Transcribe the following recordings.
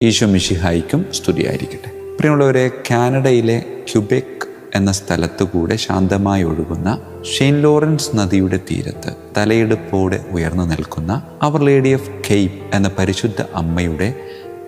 ഈശോ മിശിഹായ്ക്കും സ്തുതിയായിരിക്കട്ടെ. പ്രിയമുള്ളവരെ, കാനഡയിലെ ക്യുബെക് എന്ന സ്ഥലത്തു കൂടെ ശാന്തമായി ഒഴുകുന്ന സെയിന്റ് ലോറൻസ് നദിയുടെ തീരത്ത് തലയെടുപ്പോടെ ഉയർന്നു നിൽക്കുന്ന അവർ ലേഡി ഓഫ് കെയ്പ് എന്ന പരിശുദ്ധ അമ്മയുടെ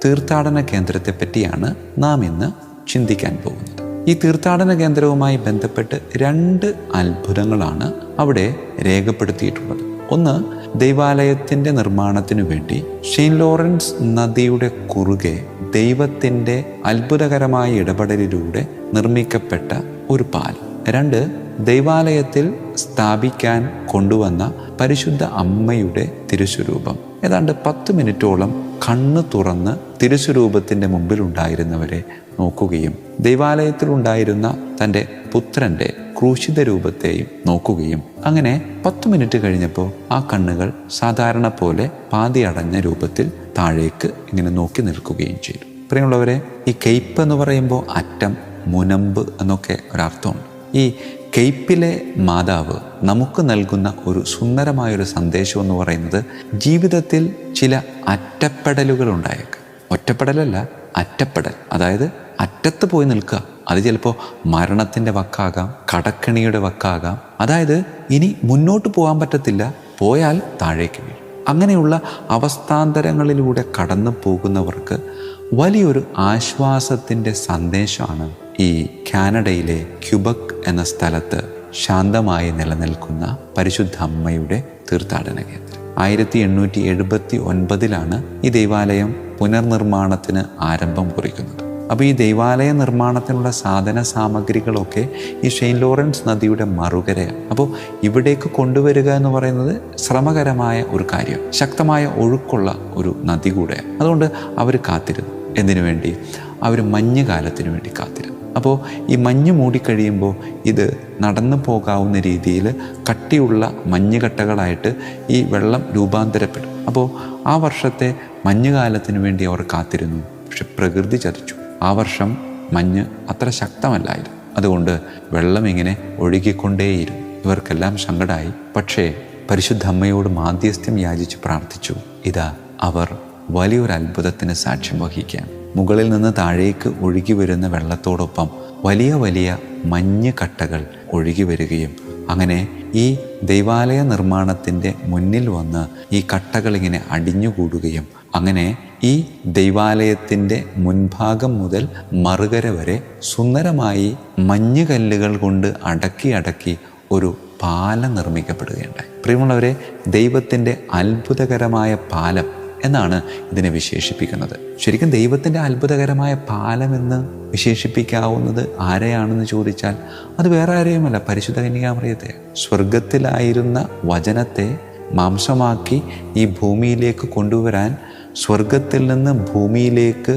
തീർത്ഥാടന കേന്ദ്രത്തെ പറ്റിയാണ് നാം ഇന്ന് ചിന്തിക്കാൻ പോകുന്നത്. ഈ തീർത്ഥാടന കേന്ദ്രവുമായി ബന്ധപ്പെട്ട് 2 അത്ഭുതങ്ങളാണ് അവിടെ രേഖപ്പെടുത്തിയിട്ടുള്ളത്. ഒന്ന്, ദൈവാലയത്തിൻ്റെ നിർമ്മാണത്തിനു വേണ്ടി സെയിന്റ് ലോറൻസ് നദിയുടെ കുറുകെ ദൈവത്തിൻ്റെ അത്ഭുതകരമായ ഇടപെടലിലൂടെ നിർമ്മിക്കപ്പെട്ട ഒരു പാലം. 2, ദൈവാലയത്തിൽ സ്ഥാപിക്കാൻ കൊണ്ടുവന്ന പരിശുദ്ധ അമ്മയുടെ തിരുസ്വരൂപം. ഏതാണ്ട് 10 മിനിറ്റോളം കണ്ണ് തുറന്ന് തിരുസ്വരൂപത്തിൻ്റെ മുമ്പിലുണ്ടായിരുന്നവരെ നോക്കുകയും ദൈവാലയത്തിലുണ്ടായിരുന്ന തൻ്റെ പുത്രൻ്റെ ക്രൂശിത രൂപത്തെയും നോക്കുകയും അങ്ങനെ 10 മിനിറ്റ് കഴിഞ്ഞപ്പോൾ ആ കണ്ണുകൾ സാധാരണ പോലെ പാതി അടഞ്ഞ രൂപത്തിൽ താഴേക്ക് ഇങ്ങനെ നോക്കി നിൽക്കുകയും ചെയ്തു. പ്രിയമുള്ളവരെ, ഈ കെയ്പ് എന്ന് പറയുമ്പോൾ അറ്റം, മുനമ്പ് എന്നൊക്കെ ഒരർത്ഥമുണ്ട്. ഈ കെയ്പിലെ മാതാവ് നമുക്ക് നൽകുന്ന ഒരു സുന്ദരമായൊരു സന്ദേശം എന്ന് പറയുന്നത് ജീവിതത്തിൽ ചില അറ്റപ്പെടലുകൾ ഉണ്ടായേക്കാം. ഒറ്റപ്പെടലല്ല, അറ്റപ്പെടൽ. അതായത് അറ്റത്ത് പോയി നിൽക്കുക. അത് ചിലപ്പോൾ മരണത്തിൻ്റെ വക്കാകാം, കടക്കെണിയുടെ വക്കാകാം. അതായത് ഇനി മുന്നോട്ട് പോകാൻ പറ്റത്തില്ല, പോയാൽ താഴേക്ക് വീഴും. അങ്ങനെയുള്ള അവസ്ഥാന്തരങ്ങളിലൂടെ കടന്നു പോകുന്നവർക്ക് വലിയൊരു ആശ്വാസത്തിൻ്റെ സന്ദേശമാണ് ഈ കാനഡയിലെ ക്യുബെക് എന്ന സ്ഥലത്ത് ശാന്തമായി നിലനിൽക്കുന്ന പരിശുദ്ധ അമ്മയുടെ തീർത്ഥാടന കേന്ദ്രം. 1879 ഈ ദൈവാലയം പുനർനിർമ്മാണത്തിന് ആരംഭം കുറിക്കുന്നത്. അപ്പോൾ ഈ ദൈവാലയ നിർമ്മാണത്തിനുള്ള സാധന സാമഗ്രികളൊക്കെ ഈ സെയിന്റ് ലോറൻസ് നദിയുടെ മറുകരയാണ്. അപ്പോൾ ഇവിടേക്ക് കൊണ്ടുവരിക എന്ന് പറയുന്നത് ശ്രമകരമായ ഒരു കാര്യം, ശക്തമായ ഒഴുക്കുള്ള ഒരു നദി കൂടെയാണ്. അതുകൊണ്ട് അവർ കാത്തിരുന്നു. എന്തിനു വേണ്ടി? അവർ മഞ്ഞുകാലത്തിന് വേണ്ടി കാത്തിരുന്നു. അപ്പോൾ ഈ മഞ്ഞ് മൂടിക്കഴിയുമ്പോൾ ഇത് നടന്നു പോകാവുന്ന രീതിയിൽ കട്ടിയുള്ള മഞ്ഞുകട്ടകളായിട്ട് ഈ വെള്ളം രൂപാന്തരപ്പെടും. അപ്പോൾ ആ വർഷത്തെ മഞ്ഞുകാലത്തിന് വേണ്ടി അവർ കാത്തിരുന്നു. പക്ഷെ പ്രകൃതി ചതിച്ചു. ആ വർഷം മഞ്ഞ് അത്ര ശക്തമല്ലായിരുന്നു. അതുകൊണ്ട് വെള്ളം ഇങ്ങനെ ഒഴുകിക്കൊണ്ടേയിരുന്നു. ഇവർക്കെല്ലാം സങ്കടമായി. പക്ഷേ പരിശുദ്ധ അമ്മയോട് മാധ്യസ്ഥ്യം യാചിച്ച് പ്രാർത്ഥിച്ചു. ഇതാ അവർ വലിയൊരു അത്ഭുതത്തിന് സാക്ഷ്യം വഹിക്കാൻ. മുകളിൽ നിന്ന് താഴേക്ക് ഒഴുകി വരുന്ന വെള്ളത്തോടൊപ്പം വലിയ വലിയ മഞ്ഞ് കട്ടകൾ ഒഴുകി വരികയും അങ്ങനെ ഈ ദൈവാലയ നിർമ്മാണത്തിൻ്റെ മുന്നിൽ വന്ന് ഈ കട്ടകൾ ഇങ്ങനെ അടിഞ്ഞുകൂടുകയും അങ്ങനെ ഈ ദൈവാലയത്തിൻ്റെ മുൻഭാഗം മുതൽ മറുകര വരെ സുന്ദരമായി മഞ്ഞുകല്ലുകൾ കൊണ്ട് അടക്കി ഒരു പാലം നിർമ്മിക്കപ്പെടുകയുണ്ടായി. പ്രിയമുള്ളവരെ, ദൈവത്തിൻ്റെ അത്ഭുതകരമായ പാലം എന്നാണ് ഇതിനെ വിശേഷിപ്പിക്കുന്നത്. ശരിക്കും ദൈവത്തിൻ്റെ അത്ഭുതകരമായ പാലമെന്ന് വിശേഷിപ്പിക്കാവുന്നത് ആരെയാണെന്ന് ചോദിച്ചാൽ അത് വേറെ ആരെയുമല്ല, പരിശുദ്ധ കന്യകാമറിയത്തെ. സ്വർഗത്തിലായിരുന്ന വചനത്തെ മാംസമാക്കി ഈ ഭൂമിയിലേക്ക് കൊണ്ടുവരാൻ സ്വർഗത്തിൽ നിന്ന് ഭൂമിയിലേക്ക്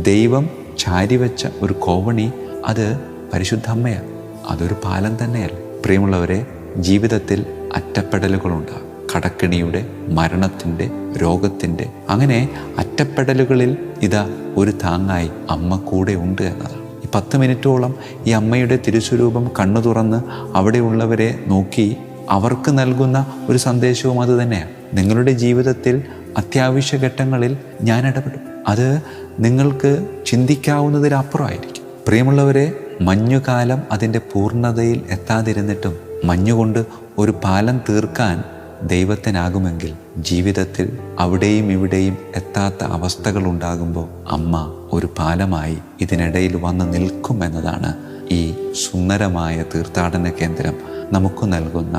ദൈവം ചാരിവെച്ച ഒരു കോവണി, അത് പരിശുദ്ധ അമ്മയാണ്. അതൊരു പാലം തന്നെയല്ല. പ്രിയമുള്ളവരെ, ജീവിതത്തിൽ അറ്റപ്പെടലുകളുണ്ടാകും. കടക്കെണിയുടെ, മരണത്തിൻ്റെ, രോഗത്തിൻ്റെ, അങ്ങനെ അറ്റപ്പെടലുകളിൽ ഇതാ ഒരു താങ്ങായി അമ്മ കൂടെ ഉണ്ട് എന്നതാണ്. ഈ 10 മിനിറ്റോളം ഈ അമ്മയുടെ തിരുസ്വരൂപം കണ്ണു തുറന്ന് അവിടെയുള്ളവരെ നോക്കി അവർക്ക് നൽകുന്ന ഒരു സന്ദേശവും അത് തന്നെയാണ്. നിങ്ങളുടെ ജീവിതത്തിൽ അത്യാവശ്യ ഘട്ടങ്ങളിൽ ഞാൻ ഇടപെടും. അത് നിങ്ങൾക്ക് ചിന്തിക്കാവുന്നതിലപ്പുറമായിരിക്കും. പ്രിയമുള്ളവരെ, മഞ്ഞുകാലം അതിൻ്റെ പൂർണ്ണതയിൽ എത്താതിരുന്നിട്ടും മഞ്ഞുകൊണ്ട് ഒരു പാലം തീർക്കാൻ ദൈവത്തിനാകുമെങ്കിൽ ജീവിതത്തിൽ അവിടെയും ഇവിടെയും എത്താത്ത അവസ്ഥകൾ ഉണ്ടാകുമ്പോൾ അമ്മ ഒരു പാലമായി ഇതിനിടയിൽ വന്ന് നിൽക്കും എന്നതാണ് ഈ സുന്ദരമായ തീർത്ഥാടന കേന്ദ്രം നമുക്ക് നൽകുന്ന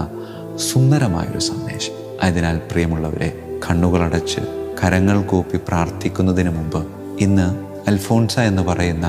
സുന്ദരമായൊരു സന്ദേശം. അതിനാൽ പ്രിയമുള്ളവരെ, കണ്ണുകളടച്ച് കരങ്ങൾ കൂപ്പി പ്രാർത്ഥിക്കുന്നതിന് മുമ്പ് ഇന്ന് അൽഫോൺസ എന്ന് പറയുന്ന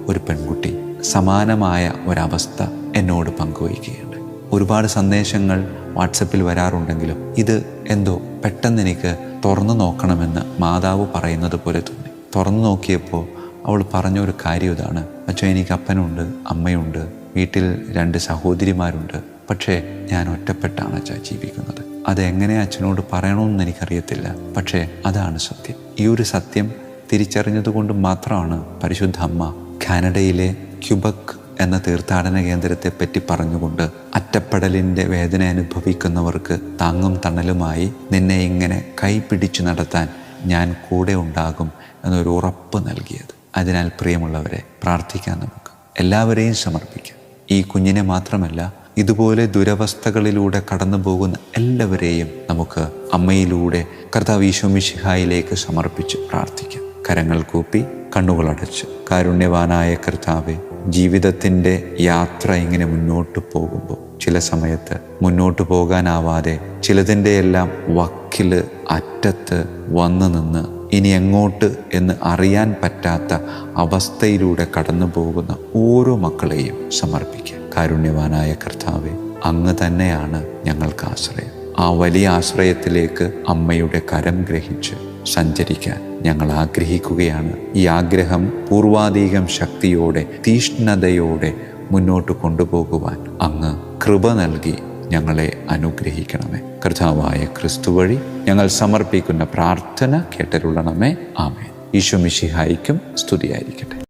ഒരു പെൺകുട്ടി സമാനമായ ഒരവസ്ഥ എന്നോട് പങ്കുവയ്ക്കുകയുണ്ട്. ഒരുപാട് സന്ദേശങ്ങൾ വാട്സപ്പിൽ വരാറുണ്ടെങ്കിലും ഇത് എന്തോ പെട്ടെന്ന് എനിക്ക് തുറന്നു നോക്കണമെന്ന് മാതാവ് പറയുന്നത് പോലെ തോന്നി. തുറന്നു നോക്കിയപ്പോൾ അവൾ പറഞ്ഞൊരു കാര്യം ഇതാണ്: അച്ഛൻ, എനിക്ക് അപ്പനുണ്ട്, അമ്മയുണ്ട്, വീട്ടിൽ 2 സഹോദരിമാരുണ്ട്. പക്ഷേ ഞാൻ ഒറ്റപ്പെട്ടാണ് അച്ഛൻ ജീവിക്കുന്നത്. അതെങ്ങനെ അച്ഛനോട് പറയണമെന്ന് എനിക്കറിയത്തില്ല. പക്ഷേ അതാണ് സത്യം. ഈ ഒരു സത്യം തിരിച്ചറിഞ്ഞതുകൊണ്ട് മാത്രമാണ് പരിശുദ്ധ അമ്മ കാനഡയിലെ ക്യുബെക് എന്ന തീർത്ഥാടന കേന്ദ്രത്തെ പറ്റി പറഞ്ഞുകൊണ്ട് അറ്റപ്പെടലിൻ്റെ വേദന അനുഭവിക്കുന്നവർക്ക് താങ്ങും തണലുമായി നിന്നെ ഇങ്ങനെ കൈപിടിച്ചു നടത്താൻ ഞാൻ കൂടെ ഉണ്ടാകും എന്നൊരു ഉറപ്പ് നൽകിയത്. അതിനാൽ പ്രിയമുള്ളവരെ, പ്രാർത്ഥിക്കാൻ നമുക്ക് എല്ലാവരെയും സമർപ്പിക്കാം. ഈ കുഞ്ഞിനെ മാത്രമല്ല, ഇതുപോലെ ദുരവസ്ഥകളിലൂടെ കടന്നു പോകുന്ന എല്ലാവരെയും നമുക്ക് അമ്മയിലൂടെ കർത്താവ് ഈശോ മിശിഹായിലേക്ക് സമർപ്പിച്ച് പ്രാർത്ഥിക്കാം. കരങ്ങൾ കൂപ്പി കണ്ണുകളടച്ച്, കാരുണ്യവാനായ കർത്താവെ, ജീവിതത്തിൻ്റെ യാത്ര ഇങ്ങനെ മുന്നോട്ട് പോകുമ്പോൾ ചില സമയത്ത് മുന്നോട്ട് പോകാനാവാതെ ചിലതിൻ്റെ എല്ലാം വക്കില് അറ്റത്ത് വന്നു നിന്ന് ഇനി എങ്ങോട്ട് എന്ന് അറിയാൻ പറ്റാത്ത അവസ്ഥയിലൂടെ കടന്നു പോകുന്ന ഓരോ മക്കളെയും സമർപ്പിക്കുക. കാരുണ്യവാനായ കർത്താവെ, അങ്ങ് തന്നെയാണ് ഞങ്ങൾക്ക് ആശ്രയം. ആ വലിയ ആശ്രയത്തിലേക്ക് അമ്മയുടെ കരം ഗ്രഹിച്ച് സഞ്ചരിക്കാൻ ഞങ്ങൾ ആഗ്രഹിക്കുകയാണ്. ഈ ആഗ്രഹം പൂർവാധികം ശക്തിയോടെ, തീഷ്ണതയോടെ മുന്നോട്ട് കൊണ്ടുപോകുവാൻ അങ്ങ് കൃപ നൽകി ഞങ്ങളെ അനുഗ്രഹിക്കണമേ. കർത്താവായ ക്രിസ്തു വഴി ഞങ്ങൾ സമർപ്പിക്കുന്ന പ്രാർത്ഥന കേട്ടരുളണമേ. ആമേൻ. ഈശോ മിശിഹായിക്കും സ്തുതിയായിരിക്കട്ടെ.